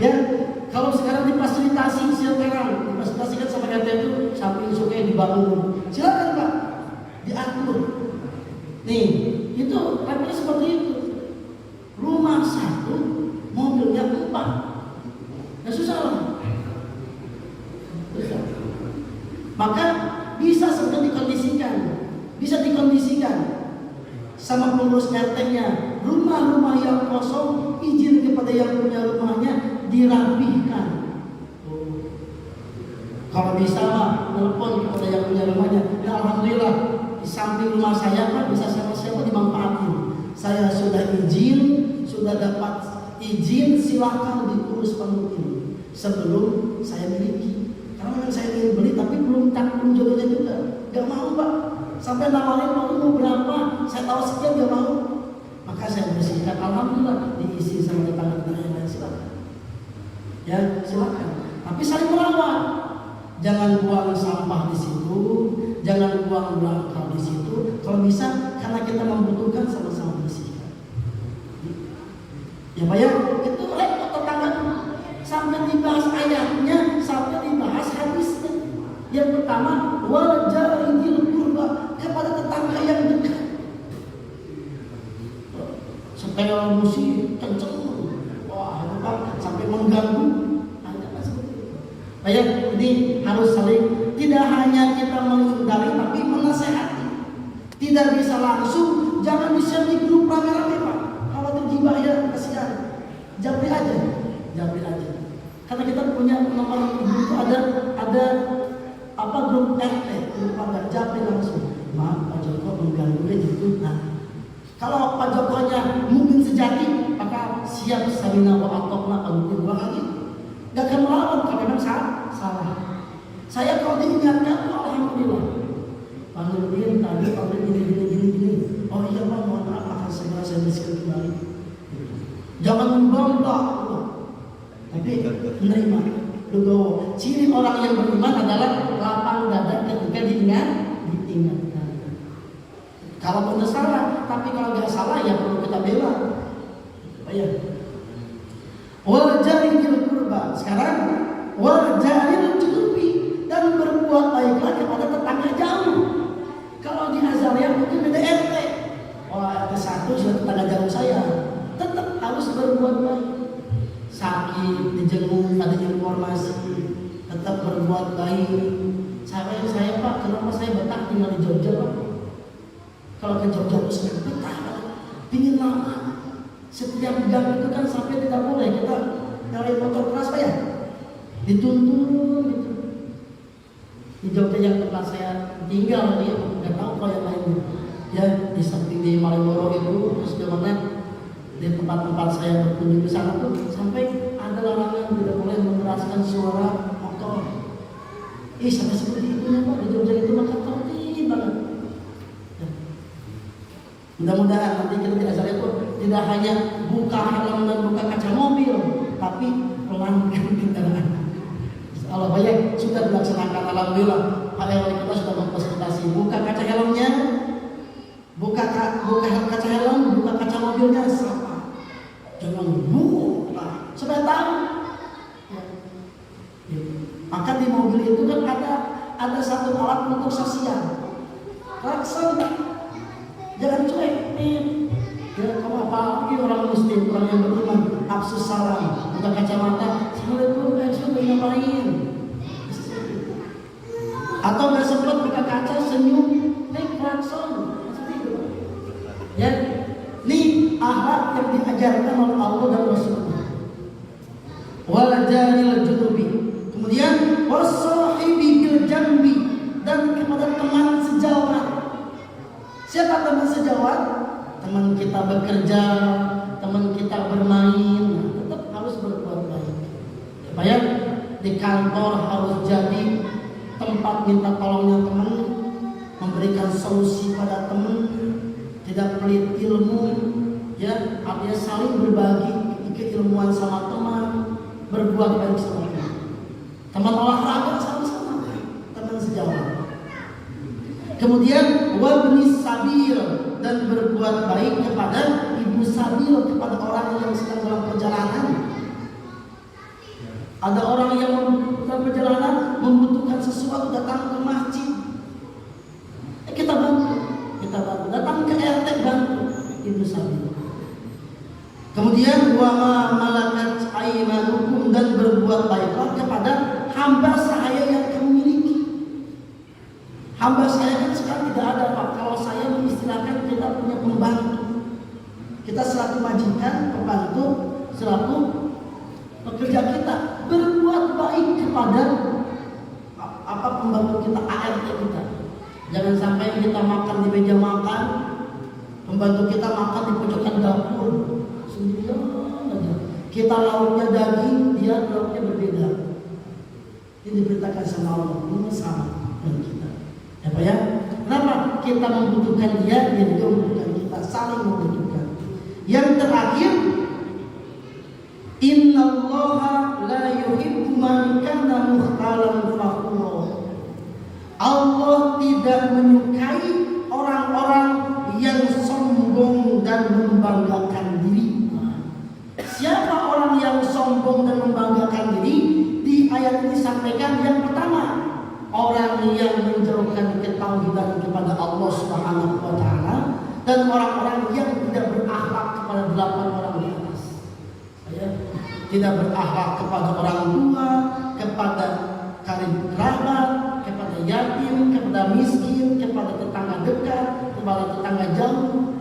Speaker 1: Ya, kalau sekarang difasilitasi silakan, difasilitasikan sama RT itu samping sungai dibangun. Silakan, Pak, diatur. Nih, itu levelnya seperti itu. Rumah 1, mobilnya 4. Nggak susah lah. Maka bisa seperti dikondisikan sama pengurus RT-nya. Rumah-rumah yang kosong, izin kepada yang punya rumahnya dirapihkan. Kalau bisa mah telepon kepada yang punya rumahnya. Ya alhamdulillah, di samping rumah saya Pak bisa siapa-siapa dimanfaatin. Saya sudah izin, sudah dapat izin, silakan diurus penuh sebelum saya miliki. Karena memang saya ingin beli tapi belum jodohnya juga. Gak mau, Pak. Sampai nawarin mau berapa, saya tahu sekian gak mau. Maka saya bersihkan, alhamdulillah diisi sama tetangga-tetangga yang lain, silakan. Ya, silakan. Tapi saling merawat. Jangan buang sampah di situ, jangan buang belangkal di situ. Kalau bisa, karena kita membutuhkan sama-sama bersihkan. Ya, Pak ya, itu repot tetangga dulu. Sampai dibahas ayatnya, sampai dibahas hadisnya. Yang pertama, wal jari bil qurba, kepada tetangga yang dekat. Setel musik kenceng, wah itu Pak sampai mengganggu. Baik, ini harus saling, tidak hanya kita menghindari tapi menasehati. Tidak bisa langsung, jangan di-share di grup rame-rame, Pak. Kalau tergibah ya kasihan. Japri aja. Karena kita punya nomor grup itu ada apa grup RT, grup pada japri langsung. Maaf Pak Joko mengganggu gitu. Nah, kalau Pak Jokonya mungkin sejati, maka siap sabina wa atokna panutin dua kali. Gak akan melawan kalau memang salah. Saya kalau diingatkan, alhamdulillah. Pak Nurdin tadi gini. Oh iya Pak, mohon maaf akan segera saya bersihkan kembali. Jangan membantah, tapi menerima. Lugo, ciri orang yang beriman adalah lapang dada ketika diingatkan. Kalau benar salah, tapi kalau nggak salah ya perlu kita bela. Ya. Wal jari bil qurba. Sekarang wal jari junubi, dan berbuat baiklah kepada tetangga jauh. Kalau di Azaria mungkin harus berbuat baik. Sakit, dijenguk, ada informasi, tetap berbuat baik. Saya Pak, kenapa saya betah tinggal di Jogja Pak? Kalau ke Jogja itu saya betah Pak, pingin lama. Setiap gang itu kan sampai tidak boleh kita nyari motor keras Pak ya, dituntun gitu. Di Jogja yang tempat saya tinggal nih, nggak tahu kalau yang lainnya. Ya di samping di Malioboro itu, terus kemana di tempat-tempat saya berkunjung di sana tuh sampai ada larangan tidak boleh mengeraskan suara motor. Sampai seperti itu ya Pak, di Jogja itu maka tertib banget. Ya. Mudah-mudahan nanti kita tidak salah itu tidak hanya buka helm dan buka kaca mobil, tapi pelankan kendaraan. Allah banyak sudah dilaksanakan, alhamdulillah. Pak RW kita sudah memfasilitasi buka kaca helmnya, buka kaca helm, buka kaca mobilnya sama. Jangan buka, supaya tahu. Ya. Ya. Maka di mobil itu kan ada satu alat untuk sosial. Klakson, jangan cuek. Ya, kamu apalagi orang muslim, orang yang beriman, absus salam, buka kacamata, assalamualaikum, sudah ngapain? Atau nggak sempat buka kaca senyum, klakson, ya, ini akhlak yang diajarkan oleh Allah dan Rasulullah. Walajaril junubi, kemudian wasahibi bil jambi, dan kepada teman sejawat. Siapa teman sejawat? Teman kita bekerja, teman kita bermain, tetap harus berbuat baik. Supaya di kantor harus jadi tempat minta tolongnya teman, memberikan solusi pada teman, tidak pelit ilmu, ya, artinya saling berbagi keilmuan sama teman, berbuat baik sama teman. Teman olahraga sama-sama, teman sejawat. Kemudian wabni sabil, dan berbuat baik kepada ibu sabil, kepada orang yang sedang dalam perjalanan. Ada orang yang dalam perjalanan membutuhkan sesuatu, datang ke masjid, kita bantu, datang ke RT bantu ibu sabil. Kemudian wama malakat aimanukum, dan berbuat baiklah kepada hamba sahaya yang kamu miliki. Hamba saya kan sekarang tidak ada Pak. Kalau saya mengistilahkan kita punya pembantu, kita selaku majikan, pembantu, selaku pekerja kita, berbuat baik kepada pembantu kita, ART kita. Jangan sampai kita makan di meja makan, pembantu kita makan di pojokan dapur sendirian aja. Kita lauknya daging, dia lauknya berbeda. Ini diberitakan sama Allah, ini sama dengan kita. Ya Pak ya, kenapa kita membutuhkan dia juga membutuhkan kita, saling membutuhkan. Yang terakhir, innallaha la yuhibbu man kana mukhtalan fakhura. Allah tidak menyukai orang-orang yang sombong dan membanggakan diri. Siapa orang yang sombong dan membanggakan diri? Di ayat ini disampaikan yang pertama, orang yang menjauhkan ketauhidan kepada Allah Subhanahu wa taala, dan orang-orang yang tidak berakhlak kepada 8 orang di atas. Ya, tidak berakhlak kepada orang tua, kepada karib kerabat, kepada yatim, kepada miskin, kepada tetangga dekat, kepada tetangga jauh.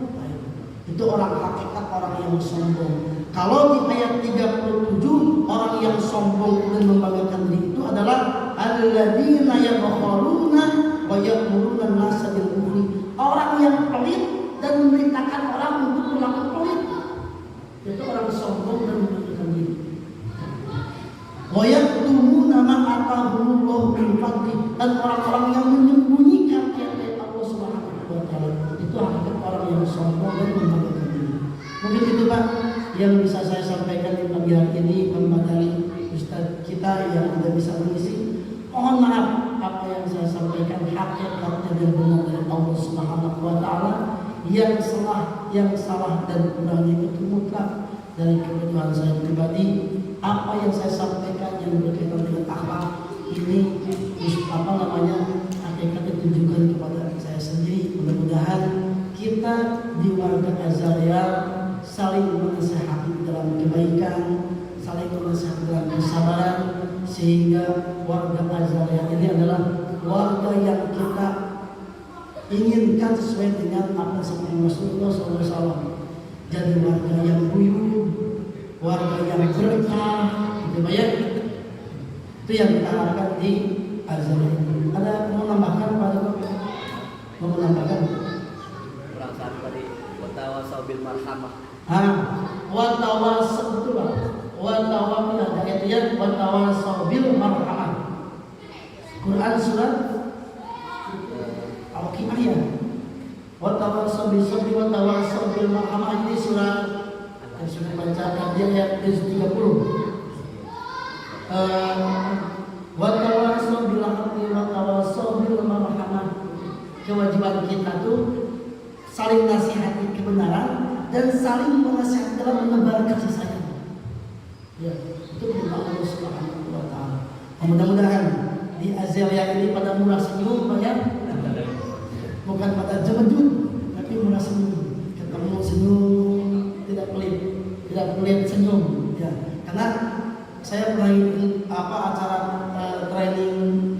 Speaker 1: Itu orang hakikat, orang yang sombong. Kalau di ayat 37, orang yang sombong dan membanggakan diri itu adalah alladzina yabkhaluna wa ya'muruna an-nasa bil bukhli. Orang yang pelit dan memerintahkan orang untuk berlaku pelit. Itu orang sombong dan membanggakan diri. Wa yaktumuna ma atahumullahu min fadli, dan orang-orang yang menyembunyikan ayat-ayat Allah Subhanahu wa taala. Itu hakikat orang yang sombong dan membanggakan diri. Mungkin itu Pak yang bisa saya sampaikan di pagi hari ini, membadali Ustaz kita yang tidak bisa mengisi. Mohon maaf apa yang saya sampaikan hakikatnya dan benar dari Allah Subhanahu wa taala. Yang salah dan kurangnya itu mutlak dari kebutuhan saya pribadi. Apa yang saya sampaikan yang berkaitan dengan akhlak ini hakikatnya ditujukan kepada saya sendiri. Mudah-mudahan kita di warga Azaria saling menasehati dalam kebaikan, saling menasihati dalam kesabaran, sehingga warga Azalea ini adalah warga yang kita inginkan sesuai dengan apa yang Rasulullah SAW. Jadi warga yang guyup, warga yang berkah, gitu ya. Itu yang kita harapkan di Azalea. Ada mau nambahkan Pak Dok? Mau menambahkan?
Speaker 3: Kurang satu tadi. Watawasau bil marhamah.
Speaker 1: Watawasau itu Pak. Watawasau ada ayatnya watawasau bil marhamah. Quran surat Al-Qiyamah ya. Watawasau bil sabri watawasau bil marhamah, ini surat yang sudah bacakan dia ayat 30. Watawasau bil haqqi watawasau bil marhamah. Kewajiban kita tuh saling nasihati kebenaran dan saling menasihati dalam menebar kasih sayang. Ya, itu perintah Allah Subhanahu wa taala. Mudah-mudahan di Azalea ini pada murah senyum Pak ya. Bukan pada jemedut, tapi murah senyum. Ketemu senyum, tidak pelit senyum. Ya, karena saya pernah acara training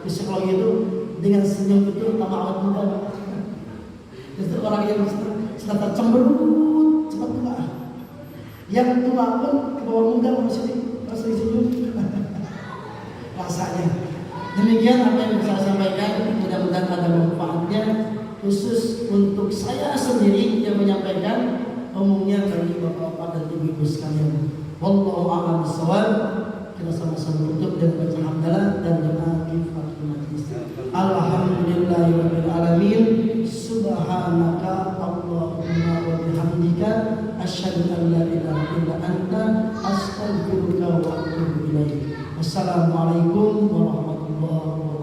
Speaker 1: psikologi itu dengan senyum itu tambah awet muda. Itu orang yang sudah cemberut cepat tua. Yang tua pun ke bawah muda masih senyum. Rasanya. Demikian apa yang bisa saya sampaikan, mudah-mudahan ada manfaatnya khusus untuk saya sendiri yang menyampaikan, umumnya bagi bapak-bapak dan ibu-ibu sekalian. Wallahu a'lam bishawab. Kita sama-sama tutup dengan baca hamdalah dan doa kifaratul majlis. Alhamdulillahirabbil alamin. Subhanaka Allahumma wa bihamdika asyhadu an la ilaha illa anta astaghfiruka wa atubu ilaik. Wassalamualaikum warahmatullahi wabarakatuh.